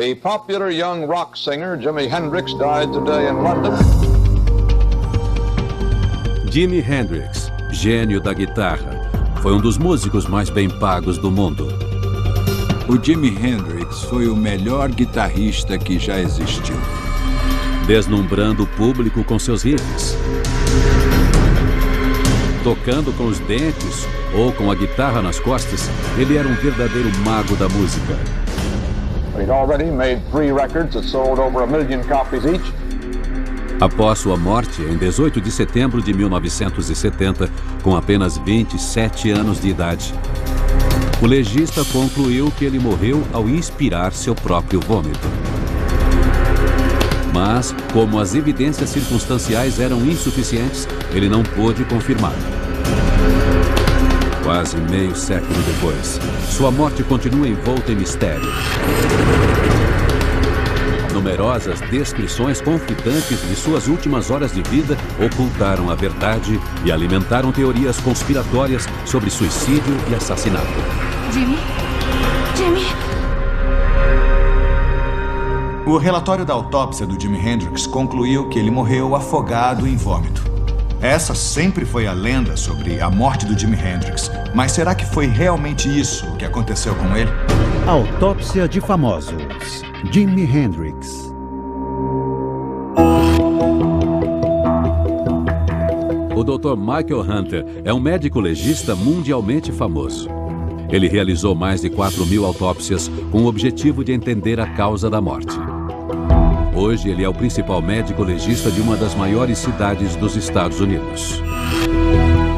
The popular young rock singer Jimi Hendrix died today in London. Jimi Hendrix, gênio da guitarra, foi um dos músicos mais bem pagos do mundo. O Jimi Hendrix foi o melhor guitarrista que já existiu. Deslumbrando o público com seus riffs. Tocando com os dentes ou com a guitarra nas costas, ele era um verdadeiro mago da música. He'd already made 3 records that sold over 1 million copies each. Após sua morte, em 18 de setembro de 1970, com apenas 27 anos de idade, o legista concluiu que ele morreu ao inspirar seu próprio vômito. Mas, como as evidências circunstanciais eram insuficientes, ele não pôde confirmar. Quase meio século depois, sua morte continua envolta em mistério. Numerosas descrições conflitantes de suas últimas horas de vida ocultaram a verdade e alimentaram teorias conspiratórias sobre suicídio e assassinato. Jimi? Jimi? O relatório da autópsia do Jimi Hendrix concluiu que ele morreu afogado em vômito. Essa sempre foi a lenda sobre a morte do Jimi Hendrix. Mas será que foi realmente isso o que aconteceu com ele? Autópsia de famosos. Jimi Hendrix. O Dr. Michael Hunter é um médico legista mundialmente famoso. Ele realizou mais de 4.000 autópsias com o objetivo de entender a causa da morte. Hoje, ele é o principal médico legista de uma das maiores cidades dos Estados Unidos.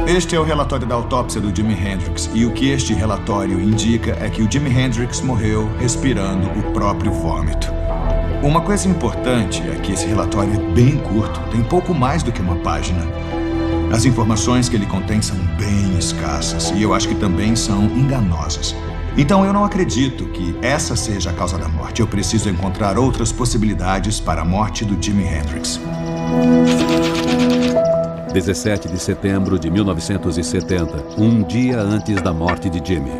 Este é o relatório da autópsia do Jimi Hendrix. E o que este relatório indica é que o Jimi Hendrix morreu respirando o próprio vômito. Uma coisa importante é que esse relatório é bem curto, tem pouco mais do que uma página. As informações que ele contém são bem escassas e eu acho que também são enganosas. Então eu não acredito que essa seja a causa da morte. Eu preciso encontrar outras possibilidades para a morte do Jimi Hendrix. 17 de setembro de 1970, um dia antes da morte de Jimi.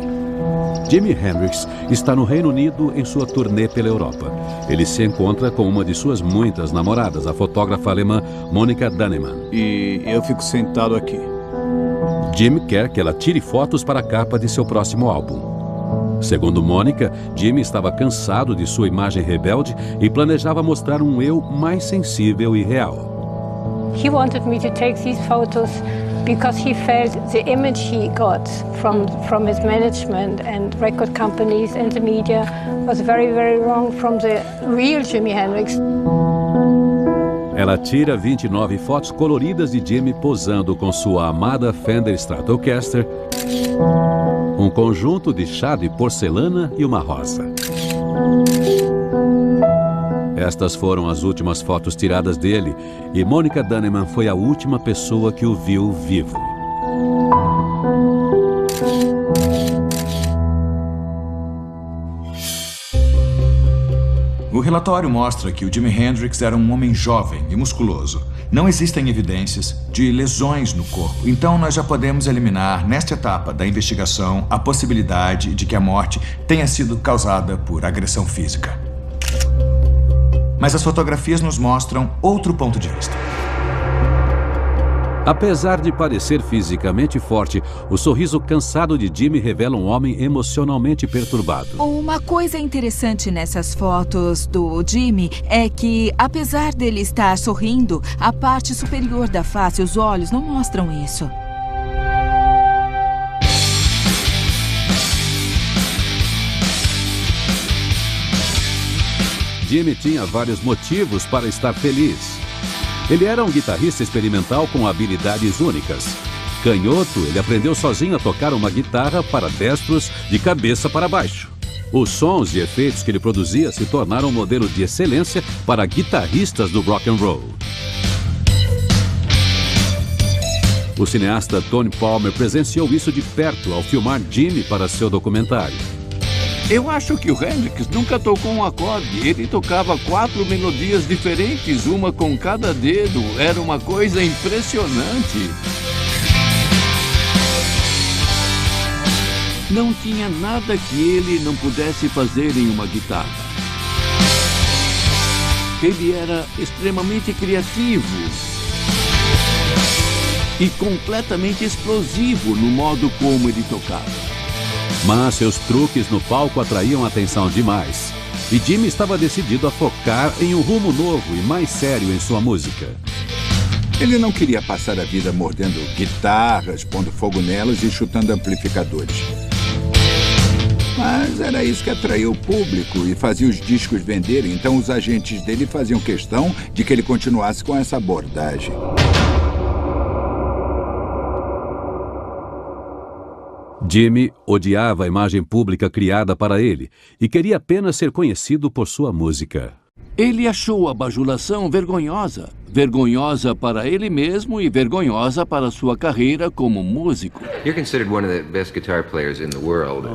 Jimi Hendrix está no Reino Unido em sua turnê pela Europa. Ele se encontra com uma de suas muitas namoradas, a fotógrafa alemã Monika Dannemann. E eu fico sentado aqui. Jimi quer que ela tire fotos para a capa de seu próximo álbum. Segundo Monika, Jimi estava cansado de sua imagem rebelde e planejava mostrar um eu mais sensível e real. He wanted me to take these photos because he felt the image he got from his management and record companies and the media was very, very wrong from the real Jimi Hendrix. Ela tira 29 fotos coloridas de Jimi posando com sua amada Fender Stratocaster, um conjunto de chá de porcelana e uma rosa. Estas foram as últimas fotos tiradas dele e Monika Dannemann foi a última pessoa que o viu vivo. O relatório mostra que o Jimi Hendrix era um homem jovem e musculoso. Não existem evidências de lesões no corpo, então nós já podemos eliminar, nesta etapa da investigação, a possibilidade de que a morte tenha sido causada por agressão física. Mas as fotografias nos mostram outro ponto de vista. Apesar de parecer fisicamente forte, o sorriso cansado de Jimi revela um homem emocionalmente perturbado. Uma coisa interessante nessas fotos do Jimi é que, apesar dele estar sorrindo, a parte superior da face, os olhos, não mostram isso. Jimi tinha vários motivos para estar feliz. Ele era um guitarrista experimental com habilidades únicas. Canhoto, ele aprendeu sozinho a tocar uma guitarra para destros de cabeça para baixo. Os sons e efeitos que ele produzia se tornaram um modelo de excelência para guitarristas do rock and roll. O cineasta Tony Palmer presenciou isso de perto ao filmar Jimi para seu documentário. Eu acho que o Hendrix nunca tocou um acorde. Ele tocava 4 melodias diferentes, uma com cada dedo. Era uma coisa impressionante. Não tinha nada que ele não pudesse fazer em uma guitarra. Ele era extremamente criativo e completamente explosivo no modo como ele tocava. Mas seus truques no palco atraíam atenção demais. E Jimmy estava decidido a focar em um rumo novo e mais sério em sua música. Ele não queria passar a vida mordendo guitarras, pondo fogo nelas e chutando amplificadores. Mas era isso que atraía o público e fazia os discos venderem, então os agentes dele faziam questão de que ele continuasse com essa abordagem. Jimmy odiava a imagem pública criada para ele e queria apenas ser conhecido por sua música. Ele achou a bajulação vergonhosa. Vergonhosa para ele mesmo e vergonhosa para sua carreira como músico. You're considered one of the best guitar players in the world.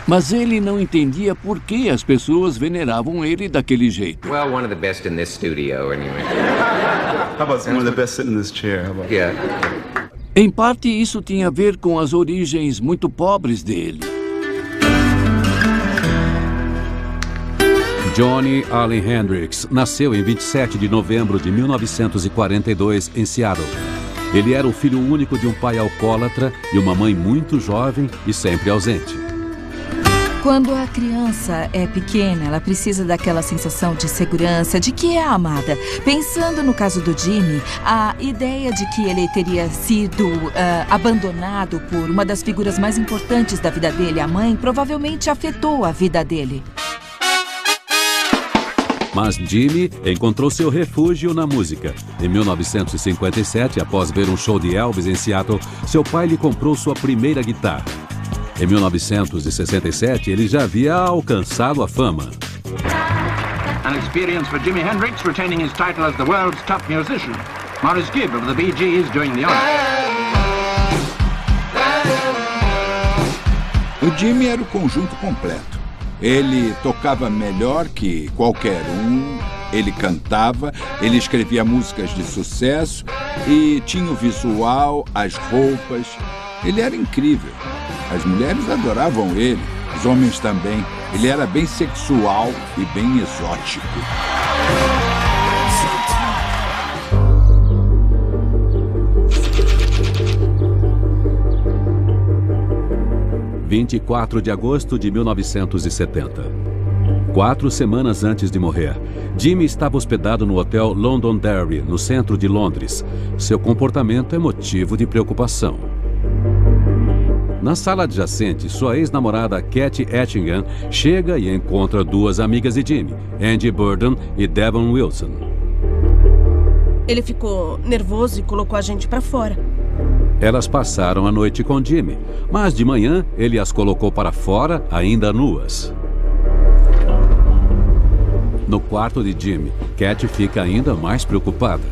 Mas ele não entendia por que as pessoas veneravam ele daquele jeito. Well, one of the best in this studio, anyway. How about one of the best sitting in this chair? How about... Yeah. Em parte, isso tinha a ver com as origens muito pobres dele. Johnny Allen Hendrix nasceu em 27 de novembro de 1942 em Seattle. Ele era o filho único de um pai alcoólatra e uma mãe muito jovem e sempre ausente. Quando a criança é pequena, ela precisa daquela sensação de segurança, de que é amada. Pensando no caso do Jimmy, a ideia de que ele teria sido abandonado por uma das figuras mais importantes da vida dele, a mãe, provavelmente afetou a vida dele. Mas Jimmy encontrou seu refúgio na música. Em 1957, após ver um show de Elvis em Seattle, seu pai lhe comprou sua primeira guitarra. Em 1967, ele já havia alcançado a fama. An experience for Jimi Hendrix retaining his title as the world's top musician. Maurice Gibb of the Bee Gees doing the honors. O Jimmy era o conjunto completo. Ele tocava melhor que qualquer um, ele cantava, ele escrevia músicas de sucesso e tinha o visual, as roupas. Ele era incrível. As mulheres adoravam ele, os homens também. Ele era bem sexual e bem exótico. – 24 de agosto de 1970. 4 semanas antes de morrer, Jimmy estava hospedado no hotel Londonderry, no centro de Londres. Seu comportamento é motivo de preocupação. Na sala adjacente, sua ex-namorada Cathy Etchingham chega e encontra 2 amigas de Jimmy, Angie Burden e Devon Wilson. Ele ficou nervoso e colocou a gente para fora. Elas passaram a noite com Jimmy, mas de manhã ele as colocou para fora, ainda nuas. No quarto de Jimmy, Cathy fica ainda mais preocupada.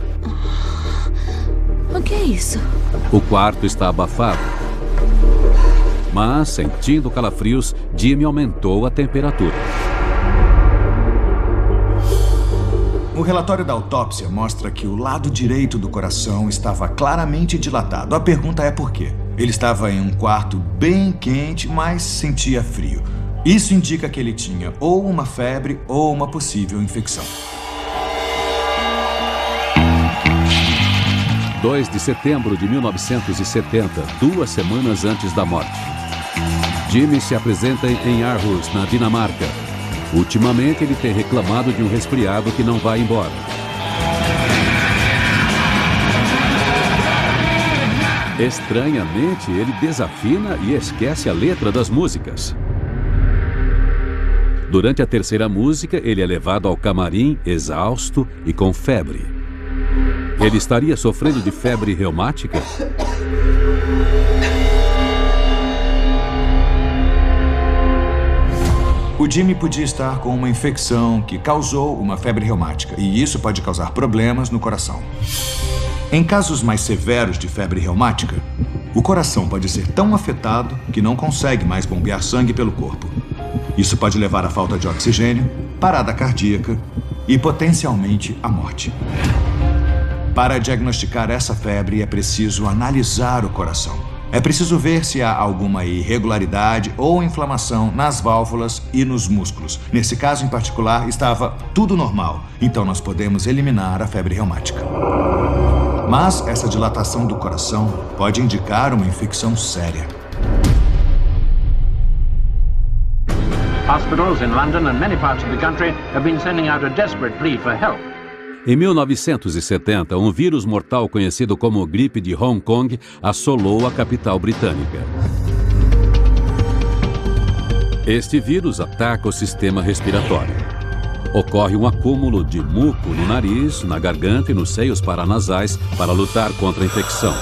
O que é isso? O quarto está abafado. Mas, sentindo calafrios, Jimmy aumentou a temperatura. O relatório da autópsia mostra que o lado direito do coração estava claramente dilatado. A pergunta é por quê? Ele estava em um quarto bem quente, mas sentia frio. Isso indica que ele tinha ou uma febre ou uma possível infecção. 2 de setembro de 1970, 2 semanas antes da morte. Jimmy se apresenta em Aarhus, na Dinamarca. Ultimamente, ele tem reclamado de um resfriado que não vai embora. Estranhamente, ele desafina e esquece a letra das músicas. Durante a terceira música, ele é levado ao camarim, exausto e com febre. Ele estaria sofrendo de febre reumática? O Jimmy podia estar com uma infecção que causou uma febre reumática, e isso pode causar problemas no coração. Em casos mais severos de febre reumática, o coração pode ser tão afetado que não consegue mais bombear sangue pelo corpo. Isso pode levar à falta de oxigênio, parada cardíaca e potencialmente à morte. Para diagnosticar essa febre, é preciso analisar o coração. É preciso ver se há alguma irregularidade ou inflamação nas válvulas e nos músculos. Nesse caso em particular, estava tudo normal, então nós podemos eliminar a febre reumática. Mas essa dilatação do coração pode indicar uma infecção séria. Hospitals in London and many parts of the country have been sending out a desperate plea for help. Em 1970, um vírus mortal conhecido como gripe de Hong Kong assolou a capital britânica. Este vírus ataca o sistema respiratório. Ocorre um acúmulo de muco no nariz, na garganta e nos seios paranasais para lutar contra a infecção.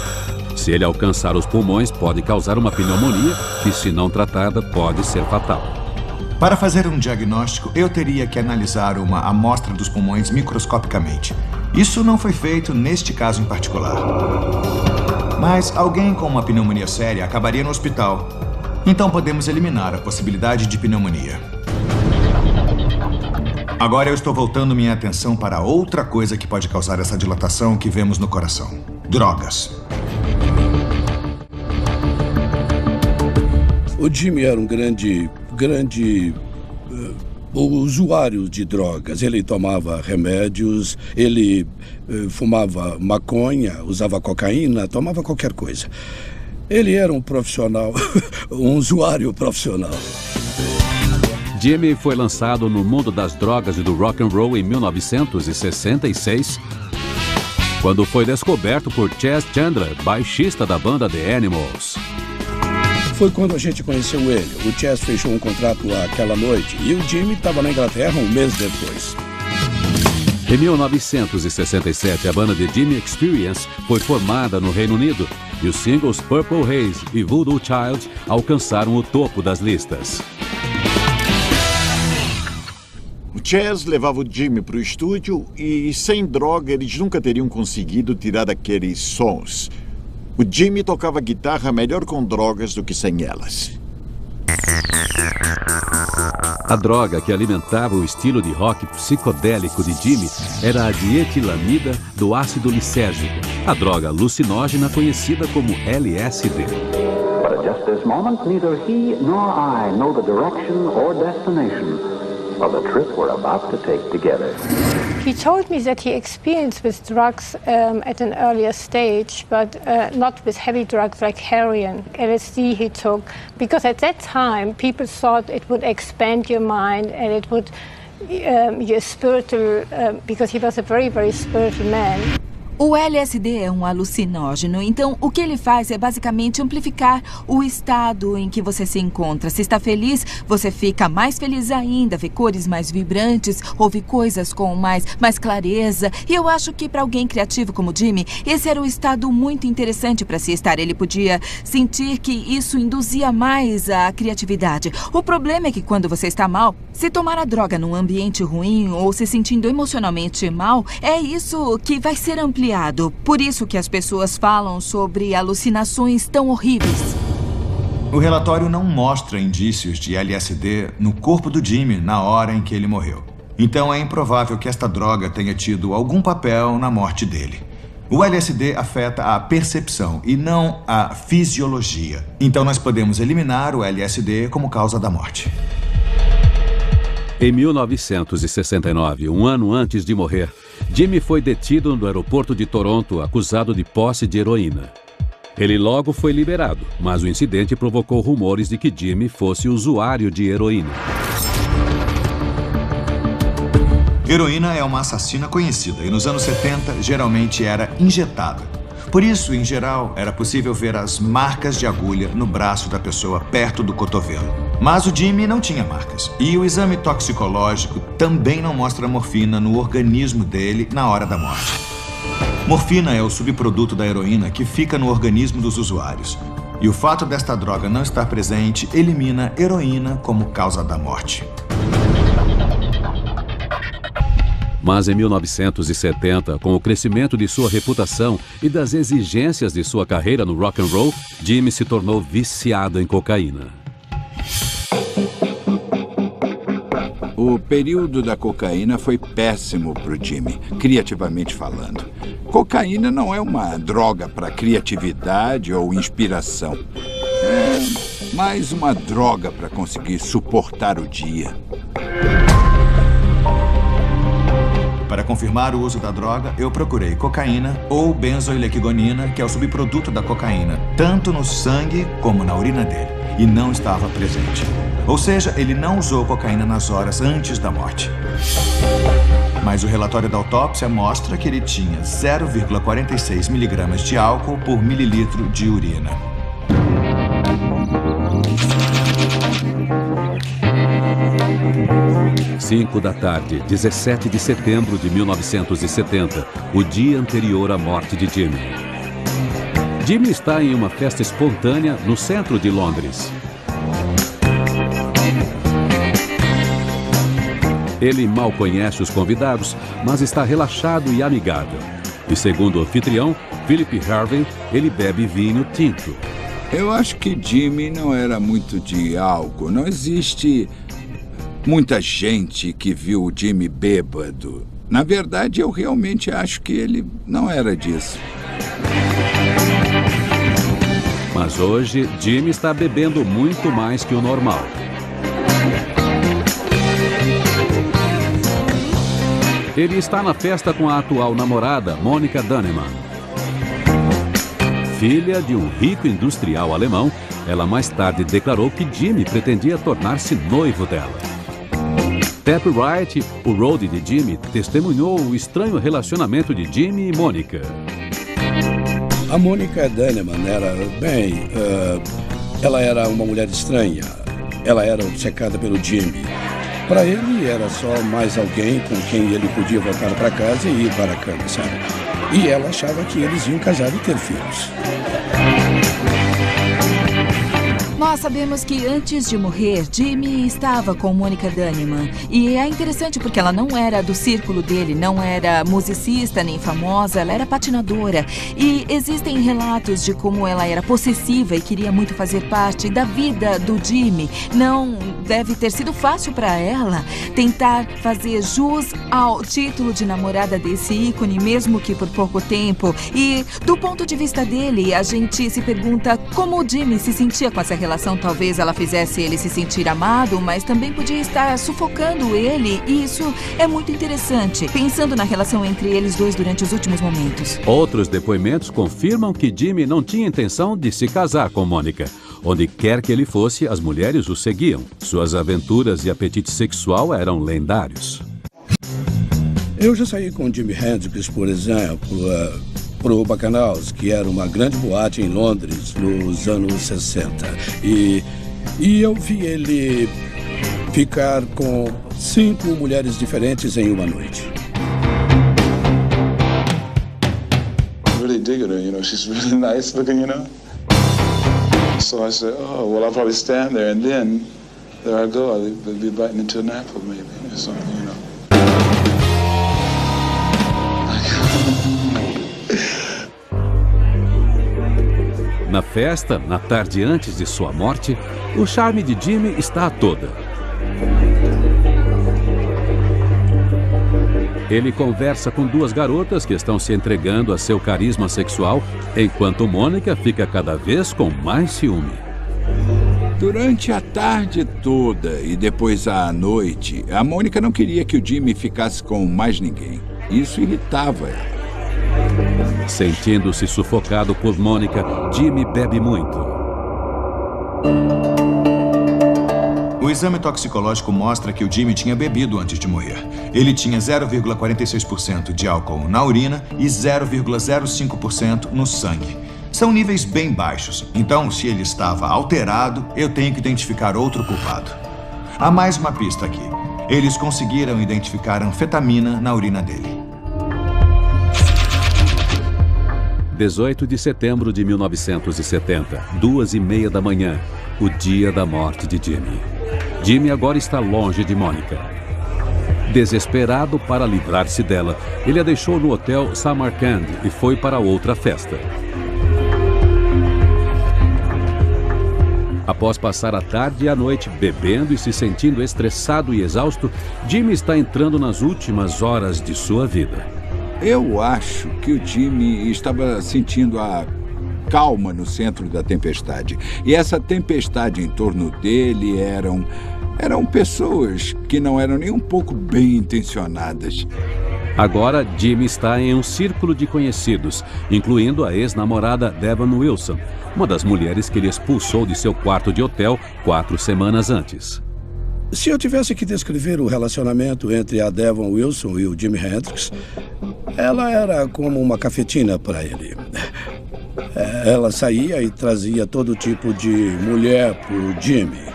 Se ele alcançar os pulmões, pode causar uma pneumonia que, se não tratada, pode ser fatal. Para fazer um diagnóstico, eu teria que analisar uma amostra dos pulmões microscopicamente. Isso não foi feito neste caso em particular. Mas alguém com uma pneumonia séria acabaria no hospital. Então podemos eliminar a possibilidade de pneumonia. Agora eu estou voltando minha atenção para outra coisa que pode causar essa dilatação que vemos no coração: drogas. O Jimmy era um grande usuário de drogas. Ele tomava remédios, ele fumava maconha, usava cocaína, tomava qualquer coisa. Ele era um profissional, um usuário profissional. Jimmy foi lançado no mundo das drogas e do rock and roll em 1966, quando foi descoberto por Chas Chandler, baixista da banda The Animals. Foi quando a gente conheceu ele. O Chas fechou um contrato aquela noite e o Jimmy estava na Inglaterra um mês depois. Em 1967, a banda The Jimmy Experience foi formada no Reino Unido e os singles Purple Haze e Voodoo Child alcançaram o topo das listas. O Chas levava o Jimmy para o estúdio e, sem droga, eles nunca teriam conseguido tirar aqueles sons. O Jimmy tocava guitarra melhor com drogas do que sem elas. A droga que alimentava o estilo de rock psicodélico de Jimmy era a dietilamida do ácido lisérgico, a droga alucinógena conhecida como LSD. But at just this moment, neither he nor I know the direction or destination of the trip we're about to take together. He told me that he experienced with drugs at an earlier stage, but not with heavy drugs like heroin. LSD he took, because at that time people thought it would expand your mind and it would your spiritual, because he was a very, very spiritual man. O LSD é um alucinógeno, então o que ele faz é basicamente amplificar o estado em que você se encontra. Se está feliz, você fica mais feliz ainda, vê cores mais vibrantes, ouve coisas com mais clareza. E eu acho que para alguém criativo como Jimmy, esse era um estado muito interessante para se estar. Ele podia sentir que isso induzia mais a criatividade. O problema é que quando você está mal, se tomar a droga num ambiente ruim ou se sentindo emocionalmente mal, é isso que vai ser ampliado. Por isso que as pessoas falam sobre alucinações tão horríveis. O relatório não mostra indícios de LSD no corpo do Jimmy na hora em que ele morreu. Então é improvável que esta droga tenha tido algum papel na morte dele. O LSD afeta a percepção e não a fisiologia. Então nós podemos eliminar o LSD como causa da morte. Em 1969, um ano antes de morrer, Jimmy foi detido no aeroporto de Toronto, acusado de posse de heroína. Ele logo foi liberado, mas o incidente provocou rumores de que Jimmy fosse usuário de heroína. Heroína é uma assassina conhecida e nos anos 70 geralmente era injetada. Por isso, em geral, era possível ver as marcas de agulha no braço da pessoa perto do cotovelo. Mas o Jimmy não tinha marcas. E o exame toxicológico também não mostra morfina no organismo dele na hora da morte. Morfina é o subproduto da heroína que fica no organismo dos usuários. E o fato desta droga não estar presente elimina heroína como causa da morte. Mas em 1970, com o crescimento de sua reputação e das exigências de sua carreira no rock and roll, Jimmy se tornou viciado em cocaína. O período da cocaína foi péssimo para o Jimmy, criativamente falando. cocaína não é uma droga para criatividade ou inspiração. É mais uma droga para conseguir suportar o dia. Para confirmar o uso da droga, eu procurei cocaína ou benzoilequigonina, que é o subproduto da cocaína, tanto no sangue como na urina dele, e não estava presente. Ou seja, ele não usou cocaína nas horas antes da morte. Mas o relatório da autópsia mostra que ele tinha 0,46 miligramas de álcool por mililitro de urina. Cinco da tarde, 17 de setembro de 1970, o dia anterior à morte de Jimmy. Jimmy está em uma festa espontânea no centro de Londres. Ele mal conhece os convidados, mas está relaxado e amigável. E segundo o anfitrião, Philip Harvey, ele bebe vinho tinto. Eu acho que Jimmy não era muito de álcool. Não existe muita gente que viu o Jimmy bêbado. Na verdade, eu realmente acho que ele não era disso. Mas hoje, Jimmy está bebendo muito mais que o normal. Ele está na festa com a atual namorada, Monica Dannemann. Filha de um rico industrial alemão, ela mais tarde declarou que Jimmy pretendia tornar-se noivo dela. Pep Wright, o roadie de Jimmy, testemunhou o estranho relacionamento de Jimmy e Monica. A Monica Dannemann era, ela era uma mulher estranha. Ela era obcecada pelo Jimmy. Para ele, era só mais alguém com quem ele podia voltar para casa e ir para a cama, sabe? E ela achava que eles iam casar e ter filhos. Nós sabemos que antes de morrer, Jimmy estava com Monica Dannemann. E é interessante porque ela não era do círculo dele, não era musicista nem famosa, ela era patinadora. E existem relatos de como ela era possessiva e queria muito fazer parte da vida do Jimmy. Não deve ter sido fácil para ela tentar fazer jus ao título de namorada desse ícone, mesmo que por pouco tempo. E do ponto de vista dele, a gente se pergunta como o Jimmy se sentia com essa relação. Talvez ela fizesse ele se sentir amado, mas também podia estar sufocando ele, e isso é muito interessante, pensando na relação entre eles dois durante os últimos momentos. Outros depoimentos confirmam que Jimmy não tinha intenção de se casar com Monica. Onde quer que ele fosse, as mulheres o seguiam. Suas aventuras e apetite sexual eram lendários. Eu já saí com Jimi Hendrix, por exemplo, pro Bacchanals, que era uma grande boate em Londres nos anos 60. E eu vi ele ficar com 5 mulheres diferentes em uma noite. I really dig her, you know, she's really nice looking, you know. So I said, oh, well, I'll probably stand there, and then there I go, I'll be biting into an apple maybe, or something, you know. Na festa, na tarde antes de sua morte, o charme de Jimmy está a toda. Ele conversa com 2 garotas que estão se entregando a seu carisma sexual, enquanto Monica fica cada vez com mais ciúme. Durante a tarde toda e depois à noite, a Monica não queria que o Jimmy ficasse com mais ninguém. Isso irritava ela. Sentindo-se sufocado por Monica, Jimmy bebe muito. O exame toxicológico mostra que o Jimmy tinha bebido antes de morrer. Ele tinha 0,46% de álcool na urina e 0,05% no sangue. São níveis bem baixos, então se ele estava alterado, eu tenho que identificar outro culpado. Há mais uma pista aqui. Eles conseguiram identificar anfetamina na urina dele. 18 de setembro de 1970, 2h30 da manhã, o dia da morte de Jimmy. Jimmy agora está longe de Monica. Desesperado para livrar-se dela, ele a deixou no hotel Samarkand e foi para outra festa. Após passar a tarde e a noite bebendo e se sentindo estressado e exausto, Jimmy está entrando nas últimas horas de sua vida. Eu acho que o Jimmy estava sentindo a calma no centro da tempestade. E essa tempestade em torno dele eram pessoas que não eram nem um pouco bem intencionadas. Agora, Jimmy está em um círculo de conhecidos, incluindo a ex-namorada Devon Wilson, uma das mulheres que ele expulsou de seu quarto de hotel 4 semanas antes. Se eu tivesse que descrever o relacionamento entre a Devon Wilson e o Jimi Hendrix, ela era como uma cafetina para ele. Ela saía e trazia todo tipo de mulher para o Jimmy.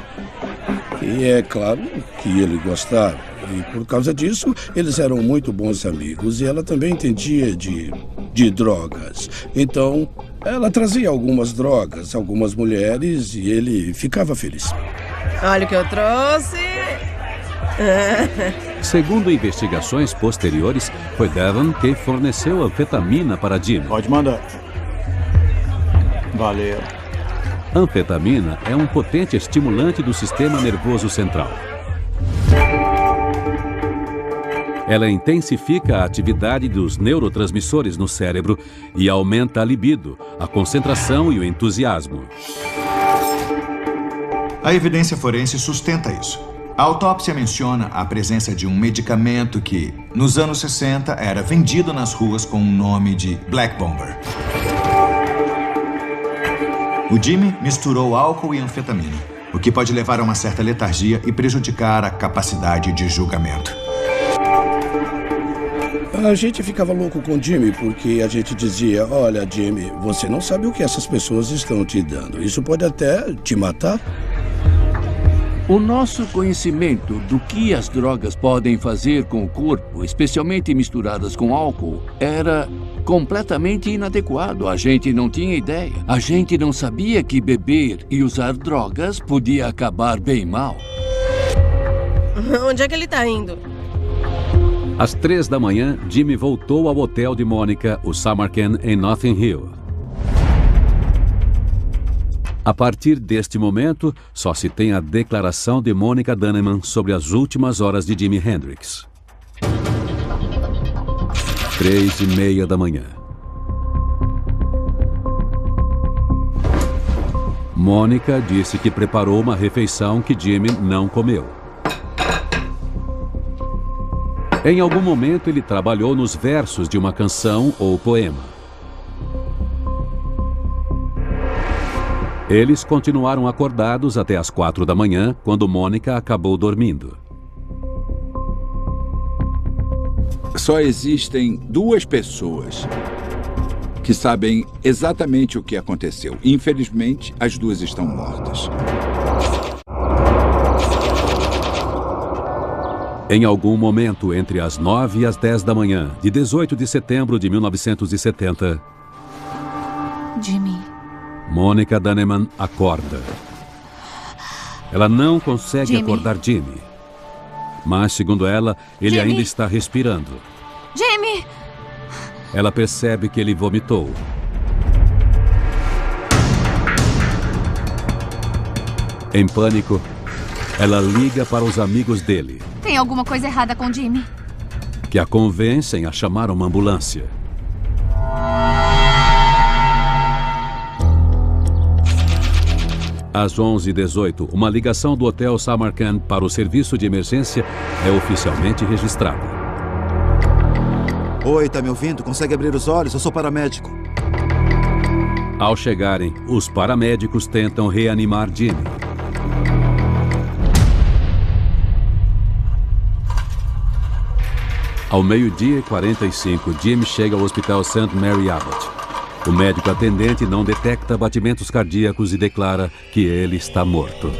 E é claro que ele gostava. E por causa disso, eles eram muito bons amigos. E ela também entendia de drogas. Então, ela trazia algumas drogas, algumas mulheres, e ele ficava feliz. Olha o que eu trouxe! Segundo investigações posteriores, foi Devon quem forneceu anfetamina para Jimmy. Pode mandar. Valeu. Anfetamina é um potente estimulante do sistema nervoso central. Ela intensifica a atividade dos neurotransmissores no cérebro e aumenta a libido, a concentração e o entusiasmo. A evidência forense sustenta isso. A autópsia menciona a presença de um medicamento que, nos anos 60, era vendido nas ruas com o nome de Black Bomber. O Jimmy misturou álcool e anfetamina, o que pode levar a uma certa letargia e prejudicar a capacidade de julgamento. A gente ficava louco com o Jimmy porque a gente dizia: olha, Jimmy, você não sabe o que essas pessoas estão te dando. Isso pode até te matar. O nosso conhecimento do que as drogas podem fazer com o corpo, especialmente misturadas com álcool, era completamente inadequado. A gente não tinha ideia. A gente não sabia que beber e usar drogas podia acabar bem mal. Onde é que ele tá indo? Às 3 da manhã, Jimmy voltou ao hotel de Monica, o Samarkand, em Notting Hill. A partir deste momento, só se tem a declaração de Monica Dunneman sobre as últimas horas de Jimi Hendrix. 3:30 da manhã. Monica disse que preparou uma refeição que Jimmy não comeu. Em algum momento, ele trabalhou nos versos de uma canção ou poema. Eles continuaram acordados até as 4 da manhã, quando Monica acabou dormindo. Só existem 2 pessoas que sabem exatamente o que aconteceu. Infelizmente, as 2 estão mortas. Em algum momento entre as 9 e as 10 da manhã, de 18 de setembro de 1970, Jimmy. Monica Dunneman acorda. Ela não consegue Jimmy. acordar Jimmy. Mas, segundo ela, ele Jimmy. ainda está respirando. Jimmy! Ela percebe que ele vomitou. Em pânico, ela liga para os amigos dele, Tem alguma coisa errada com Jimmy? que a convencem a chamar uma ambulância. Às 11h18, uma ligação do Hotel Samarkand para o serviço de emergência é oficialmente registrada. Oi, tá me ouvindo? Consegue abrir os olhos? Eu sou paramédico. Ao chegarem, os paramédicos tentam reanimar Jimmy. Ao 12h45, Jimmy chega ao Hospital St. Mary Abbott. O médico atendente não detecta batimentos cardíacos e declara que ele está morto.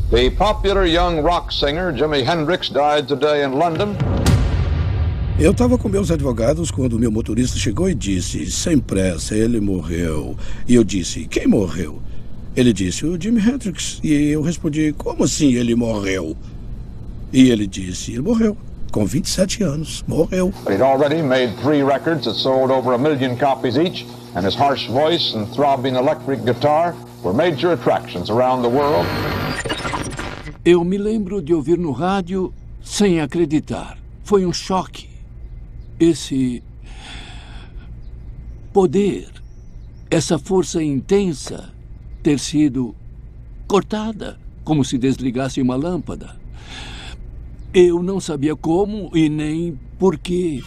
The popular young rock singer Jimi Hendrix died today in London. Eu estava com meus advogados quando o meu motorista chegou e disse: sem pressa, ele morreu. E eu disse: quem morreu? Ele disse: o Jimi Hendrix. E eu respondi: como assim ele morreu? E ele disse: ele morreu. Com 27 anos, morreu. He'd already made 3 records that sold over 1 million copies each, and his harsh voice and throbbing electric guitar were major attractions around the world. Eu me lembro de ouvir no rádio sem acreditar. Foi um choque. Esse poder, essa força intensa ter sido cortada, como se desligasse uma lâmpada. Eu não sabia como e nem por quê.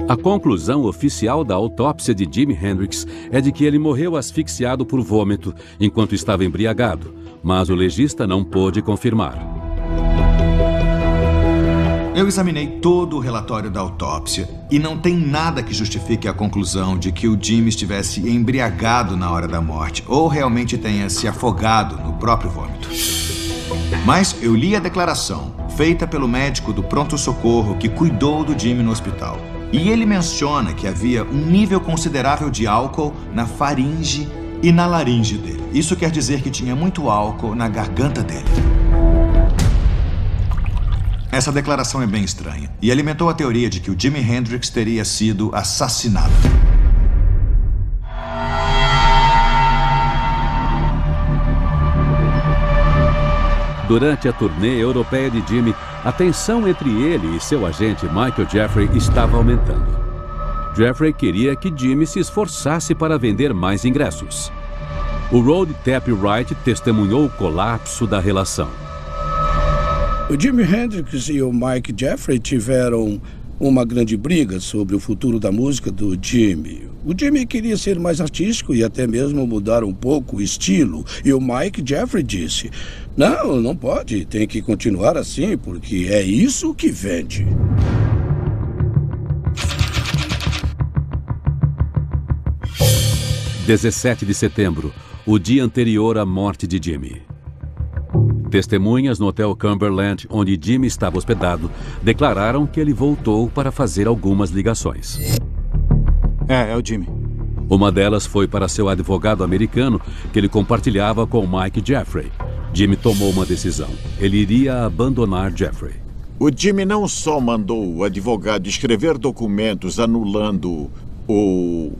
A conclusão oficial da autópsia de Jimi Hendrix é de que ele morreu asfixiado por vômito enquanto estava embriagado, mas o legista não pôde confirmar. Eu examinei todo o relatório da autópsia e não tem nada que justifique a conclusão de que o Jimi estivesse embriagado na hora da morte ou realmente tenha se afogado no próprio vômito. Mas eu li a declaração feita pelo médico do pronto-socorro que cuidou do Jimi no hospital. E ele menciona que havia um nível considerável de álcool na faringe e na laringe dele. Isso quer dizer que tinha muito álcool na garganta dele. Essa declaração é bem estranha e alimentou a teoria de que o Jimi Hendrix teria sido assassinado. Durante a turnê europeia de Jimi, a tensão entre ele e seu agente Michael Jeffrey estava aumentando. Jeffrey queria que Jimi se esforçasse para vender mais ingressos. O Road Tappy Wright testemunhou o colapso da relação. O Jimi Hendrix e o Mike Jeffrey tiveram uma grande briga sobre o futuro da música do Jimi. O Jimi queria ser mais artístico e até mesmo mudar um pouco o estilo. E o Mike Jeffrey disse: não pode, tem que continuar assim, porque é isso que vende. – 17 de setembro, o dia anterior à morte de Jimi. Testemunhas no Hotel Cumberland, onde Jimi estava hospedado, declararam que ele voltou para fazer algumas ligações. É o Jimi. Uma delas foi para seu advogado americano, que ele compartilhava com Mike Jeffrey. Jimi tomou uma decisão. Ele iria abandonar Jeffrey. O Jimi não só mandou o advogado escrever documentos anulando o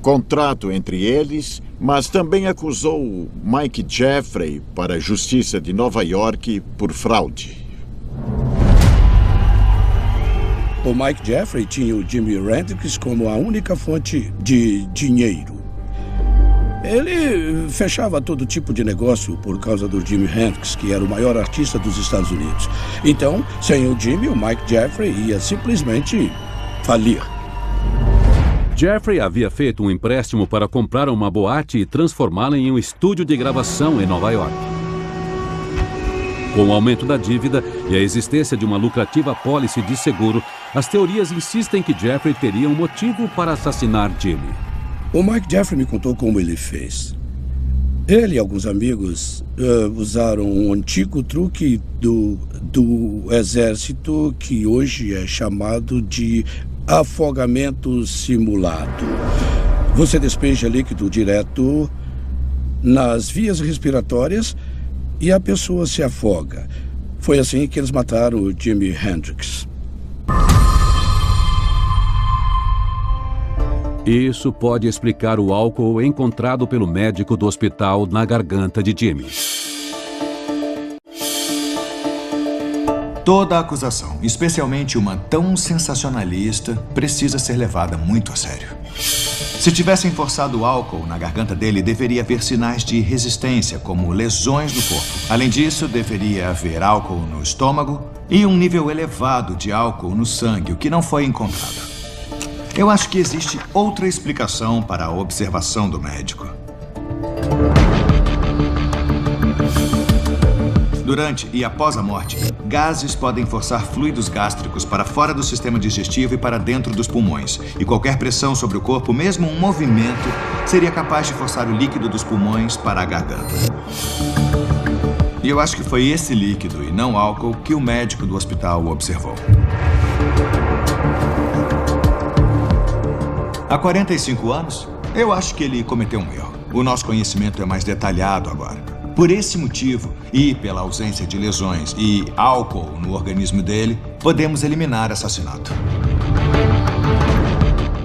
contrato entre eles, mas também acusou Mike Jeffrey para a Justiça de Nova York por fraude. O Mike Jeffrey tinha o Jimi Hendrix como a única fonte de dinheiro. Ele fechava todo tipo de negócio por causa do Jimi Hendrix, que era o maior artista dos Estados Unidos. Então, sem o Jimi, o Mike Jeffrey ia simplesmente falir. Jeffrey havia feito um empréstimo para comprar uma boate e transformá-la em um estúdio de gravação em Nova York. Com o aumento da dívida e a existência de uma lucrativa apólice de seguro, as teorias insistem que Jeffrey teria um motivo para assassinar Jimi. O Mike Jeffrey me contou como ele fez. Ele e alguns amigos usaram um antigo truque do exército que hoje é chamado de afogamento simulado. Você despeja líquido direto nas vias respiratórias e a pessoa se afoga. Foi assim que eles mataram o Jimi Hendrix. Isso pode explicar o álcool encontrado pelo médico do hospital na garganta de Jimi. Toda acusação, especialmente uma tão sensacionalista, precisa ser levada muito a sério. Se tivessem forçado álcool na garganta dele, deveria haver sinais de resistência, como lesões no corpo. Além disso, deveria haver álcool no estômago e um nível elevado de álcool no sangue, o que não foi encontrado. Eu acho que existe outra explicação para a observação do médico. Durante e após a morte, gases podem forçar fluidos gástricos para fora do sistema digestivo e para dentro dos pulmões. E qualquer pressão sobre o corpo, mesmo um movimento, seria capaz de forçar o líquido dos pulmões para a garganta. E eu acho que foi esse líquido e não álcool que o médico do hospital observou. Há 45 anos, eu acho que ele cometeu um erro. O nosso conhecimento é mais detalhado agora. Por esse motivo, e pela ausência de lesões e álcool no organismo dele, podemos eliminar assassinato.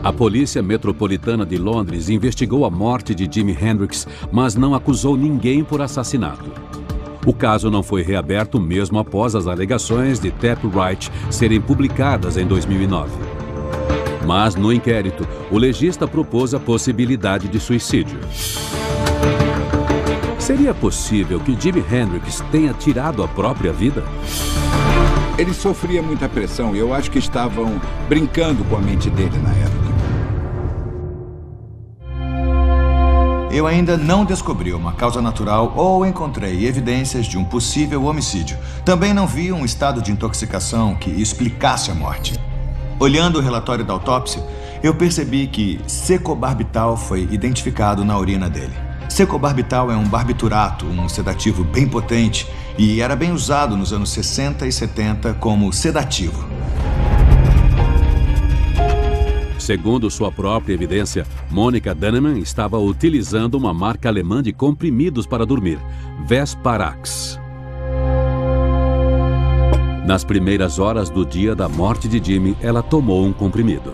A Polícia Metropolitana de Londres investigou a morte de Jimi Hendrix, mas não acusou ninguém por assassinato. O caso não foi reaberto mesmo após as alegações de Tab Wright serem publicadas em 2009. Mas, no inquérito, o legista propôs a possibilidade de suicídio. Seria possível que Jimi Hendrix tenha tirado a própria vida? Ele sofria muita pressão e eu acho que estavam brincando com a mente dele na época. Eu ainda não descobri uma causa natural ou encontrei evidências de um possível homicídio. Também não vi um estado de intoxicação que explicasse a morte. Olhando o relatório da autópsia, eu percebi que secobarbital foi identificado na urina dele. Secobarbital é um barbiturato, um sedativo bem potente, e era bem usado nos anos 60 e 70 como sedativo. Segundo sua própria evidência, Monica Dannemann estava utilizando uma marca alemã de comprimidos para dormir, Vesparax. Nas primeiras horas do dia da morte de Jimi, ela tomou um comprimido.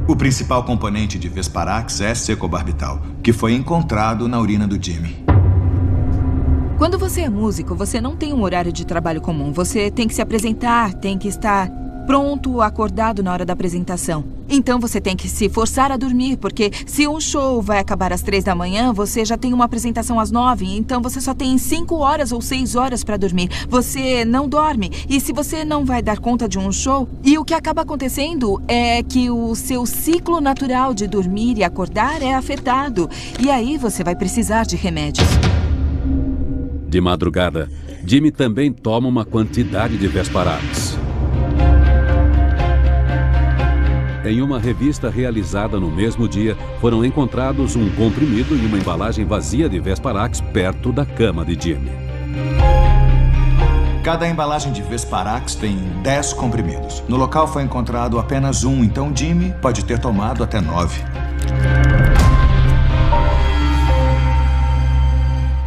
O principal componente de Vesparax é secobarbital, que foi encontrado na urina do Jimi. Quando você é músico, você não tem um horário de trabalho comum. Você tem que se apresentar, tem que estar pronto, acordado na hora da apresentação. Então você tem que se forçar a dormir, porque se um show vai acabar às 3 da manhã, você já tem uma apresentação às 9, então você só tem 5 horas ou 6 horas para dormir. Você não dorme. E se você não vai dar conta de um show, e o que acaba acontecendo é que o seu ciclo natural de dormir e acordar é afetado. E aí você vai precisar de remédios. De madrugada, Jimi também toma uma quantidade de Vesparax. Em uma revista realizada no mesmo dia, foram encontrados um comprimido e uma embalagem vazia de Vesparax perto da cama de Jimi. Cada embalagem de Vesparax tem 10 comprimidos. No local foi encontrado apenas um, então Jimi pode ter tomado até 9.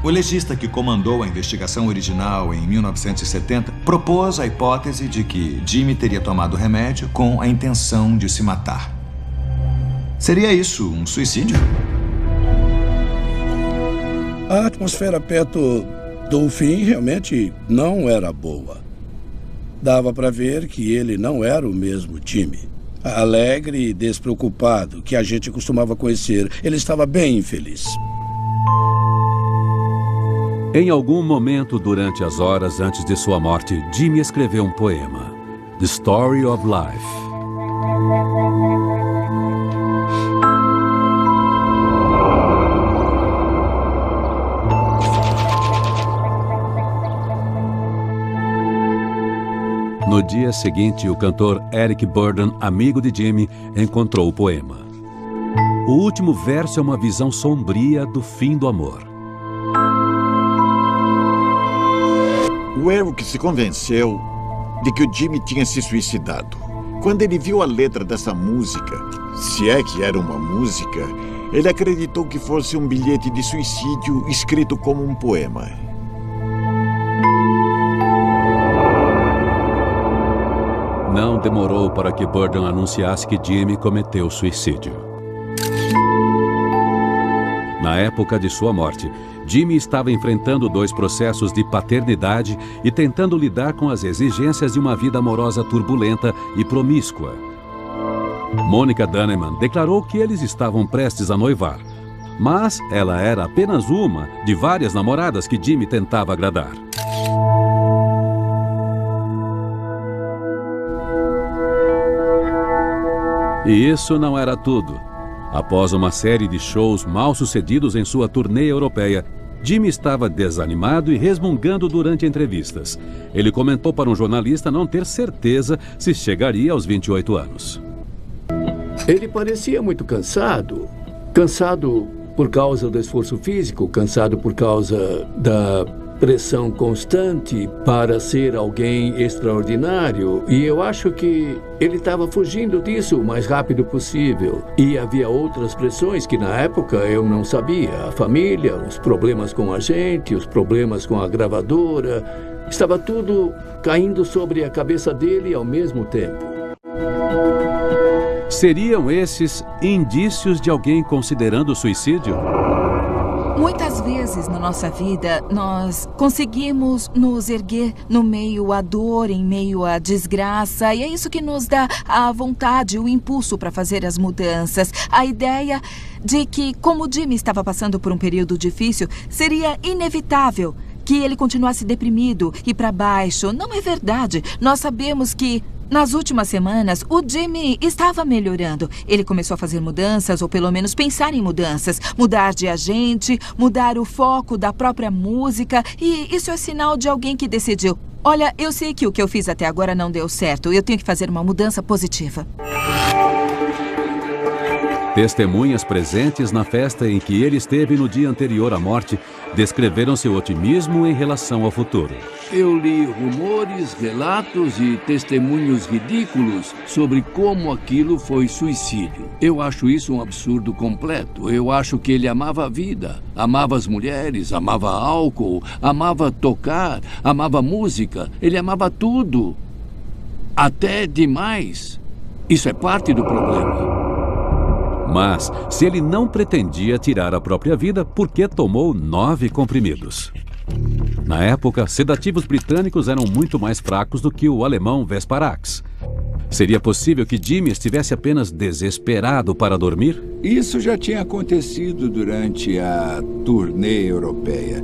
O legista que comandou a investigação original em 1970 propôs a hipótese de que Jimi teria tomado o remédio com a intenção de se matar. Seria isso um suicídio? A atmosfera perto do fim realmente não era boa. Dava para ver que ele não era o mesmo Jimi. Alegre e despreocupado, que a gente costumava conhecer. Ele estava bem infeliz. Em algum momento durante as horas antes de sua morte, Jimi escreveu um poema, The Story of Life. No dia seguinte, o cantor Eric Burdon, amigo de Jimi, encontrou o poema. O último verso é uma visão sombria do fim do amor. O Eric se convenceu de que o Jimi tinha se suicidado. Quando ele viu a letra dessa música, se é que era uma música, ele acreditou que fosse um bilhete de suicídio escrito como um poema. Não demorou para que Burdon anunciasse que Jimi cometeu suicídio. Na época de sua morte, Jimi estava enfrentando 2 processos de paternidade e tentando lidar com as exigências de uma vida amorosa turbulenta e promíscua. Monica Dannemann declarou que eles estavam prestes a noivar, mas ela era apenas uma de várias namoradas que Jimi tentava agradar. E isso não era tudo. Após uma série de shows mal sucedidos em sua turnê europeia, Jimi estava desanimado e resmungando durante entrevistas. Ele comentou para um jornalista não ter certeza se chegaria aos 28 anos. Ele parecia muito cansado. Cansado por causa do esforço físico, cansado por causa da pressão constante para ser alguém extraordinário. E eu acho que ele estava fugindo disso o mais rápido possível. E havia outras pressões que na época eu não sabia. A família, os problemas com a gente, os problemas com a gravadora. Estava tudo caindo sobre a cabeça dele ao mesmo tempo. Seriam esses indícios de alguém considerando suicídio? Muitas vezes na nossa vida, nós conseguimos nos erguer no meio à dor, em meio à desgraça, e é isso que nos dá a vontade, o impulso para fazer as mudanças. A ideia de que, como o Jimmy estava passando por um período difícil, seria inevitável que ele continuasse deprimido e para baixo. Não é verdade. Nós sabemos que nas últimas semanas, o Jimmy estava melhorando. Ele começou a fazer mudanças, ou pelo menos pensar em mudanças. Mudar de agente, mudar o foco da própria música. E isso é sinal de alguém que decidiu: olha, eu sei que o que eu fiz até agora não deu certo. Eu tenho que fazer uma mudança positiva. Testemunhas presentes na festa em que ele esteve no dia anterior à morte descreveram seu otimismo em relação ao futuro. Eu li rumores, relatos e testemunhos ridículos sobre como aquilo foi suicídio. Eu acho isso um absurdo completo. Eu acho que ele amava a vida, amava as mulheres, amava álcool, amava tocar, amava música. Ele amava tudo. Até demais. Isso é parte do problema. Mas, se ele não pretendia tirar a própria vida, por que tomou 9 comprimidos? Na época, sedativos britânicos eram muito mais fracos do que o alemão Vesparax. Seria possível que Jimmy estivesse apenas desesperado para dormir? Isso já tinha acontecido durante a turnê europeia.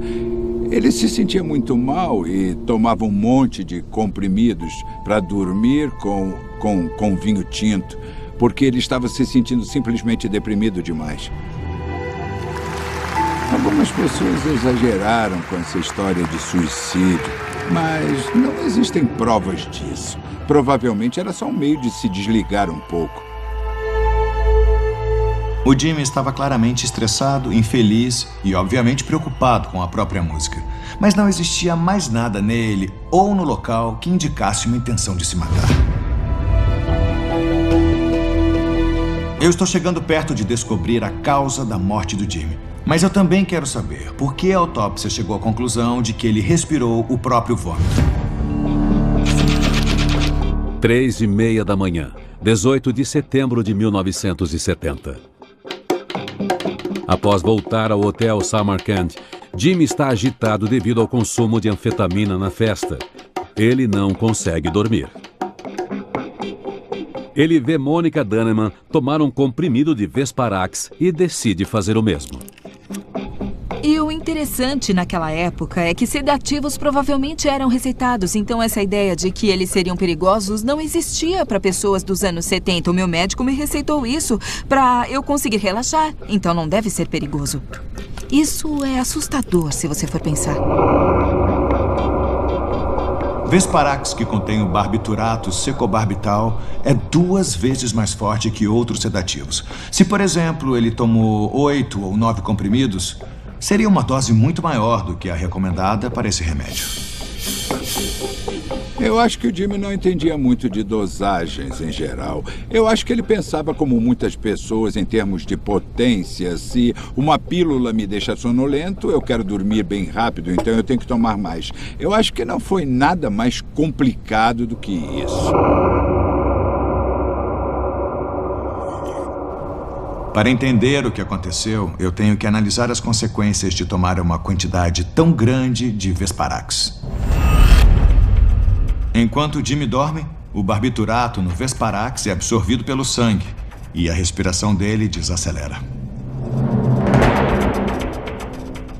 Ele se sentia muito mal e tomava um monte de comprimidos para dormir com vinho tinto, porque ele estava se sentindo simplesmente deprimido demais. Algumas pessoas exageraram com essa história de suicídio, mas não existem provas disso. Provavelmente era só um meio de se desligar um pouco. O Jimmy estava claramente estressado, infeliz e, obviamente, preocupado com a própria música. Mas não existia mais nada nele ou no local que indicasse uma intenção de se matar. Eu estou chegando perto de descobrir a causa da morte do Jimmy. Mas eu também quero saber por que a autópsia chegou à conclusão de que ele respirou o próprio vômito. 3h30 da manhã, 18 de setembro de 1970. Após voltar ao hotel Samarkand, Jimmy está agitado devido ao consumo de anfetamina na festa. Ele não consegue dormir. Ele vê Monica Dunneman tomar um comprimido de Vesparax e decide fazer o mesmo. E o interessante naquela época é que sedativos provavelmente eram receitados, então essa ideia de que eles seriam perigosos não existia para pessoas dos anos 70. O meu médico me receitou isso para eu conseguir relaxar, então não deve ser perigoso. Isso é assustador se você for pensar. Vesparax, que contém o barbiturato secobarbital, é 2 vezes mais forte que outros sedativos. Se, por exemplo, ele tomou 8 ou 9 comprimidos, seria uma dose muito maior do que a recomendada para esse remédio. Eu acho que o Jimmy não entendia muito de dosagens em geral. Eu acho que ele pensava como muitas pessoas em termos de potência. Se uma pílula me deixa sonolento, eu quero dormir bem rápido, então eu tenho que tomar mais. Eu acho que não foi nada mais complicado do que isso. Para entender o que aconteceu, eu tenho que analisar as consequências de tomar uma quantidade tão grande de Vesparax. Enquanto Jimmy dorme, o barbiturato no Vesparax é absorvido pelo sangue e a respiração dele desacelera.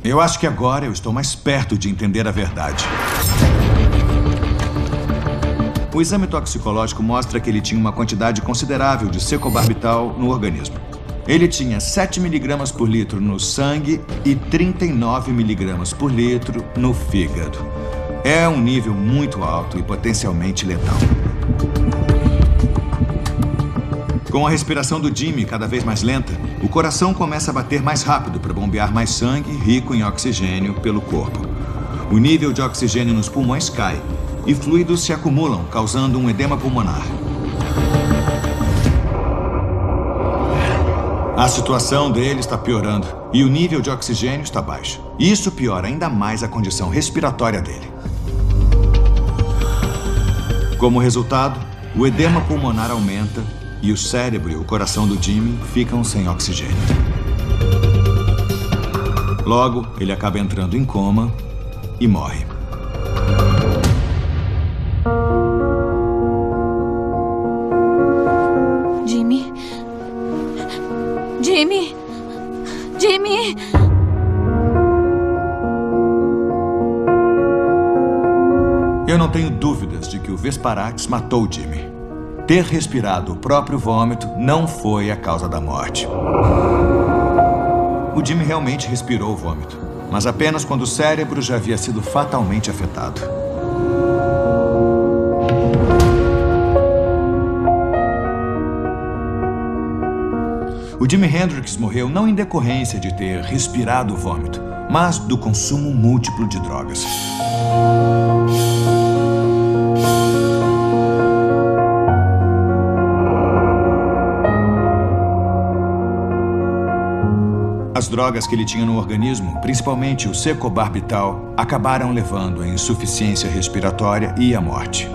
Eu acho que agora eu estou mais perto de entender a verdade. O exame toxicológico mostra que ele tinha uma quantidade considerável de secobarbital no organismo. Ele tinha 7 mg por litro no sangue e 39 mg por litro no fígado. É um nível muito alto e potencialmente letal. Com a respiração do Jimmy cada vez mais lenta, o coração começa a bater mais rápido para bombear mais sangue rico em oxigênio pelo corpo. O nível de oxigênio nos pulmões cai e fluidos se acumulam, causando um edema pulmonar. A situação dele está piorando e o nível de oxigênio está baixo. Isso piora ainda mais a condição respiratória dele. Como resultado, o edema pulmonar aumenta e o cérebro e o coração do Jimmy ficam sem oxigênio. Logo, ele acaba entrando em coma e morre. Jimmy? Jimmy? Jimmy? Eu não tenho dúvidas de que o Vesparax matou Jimmy. Ter respirado o próprio vômito não foi a causa da morte. O Jimmy realmente respirou o vômito, mas apenas quando o cérebro já havia sido fatalmente afetado. O Jimi Hendrix morreu não em decorrência de ter respirado o vômito, mas do consumo múltiplo de drogas. As drogas que ele tinha no organismo, principalmente o secobarbital, acabaram levando à insuficiência respiratória e à morte.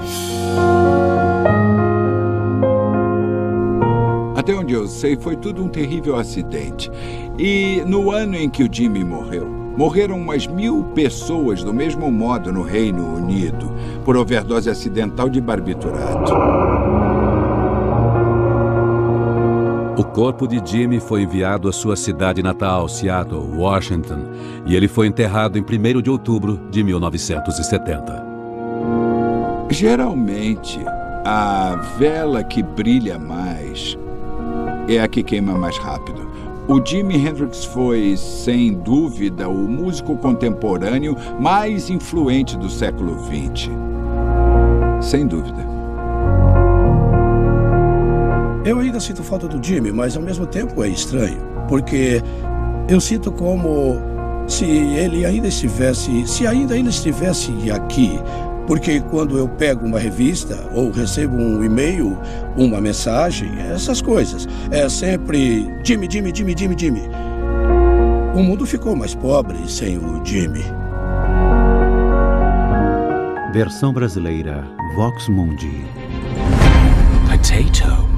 Até onde eu sei, foi tudo um terrível acidente. E no ano em que o Jimmy morreu, morreram umas 1000 pessoas do mesmo modo no Reino Unido, por overdose acidental de barbiturato. O corpo de Jimmy foi enviado à sua cidade natal, Seattle, Washington, e ele foi enterrado em 1º de outubro de 1970. Geralmente, a vela que brilha mais é a que queima mais rápido. O Jimi Hendrix foi, sem dúvida, o músico contemporâneo mais influente do século XX. Sem dúvida. Eu ainda sinto falta do Jimmy, mas ao mesmo tempo é estranho, porque eu sinto como se ele ainda estivesse, ele estivesse aqui, porque quando eu pego uma revista ou recebo um e-mail, uma mensagem, essas coisas, é sempre Jimmy, Jimmy, Jimmy, Jimmy, Jimmy. O mundo ficou mais pobre sem o Jimmy. Versão brasileira, Vox Mundi. Potato.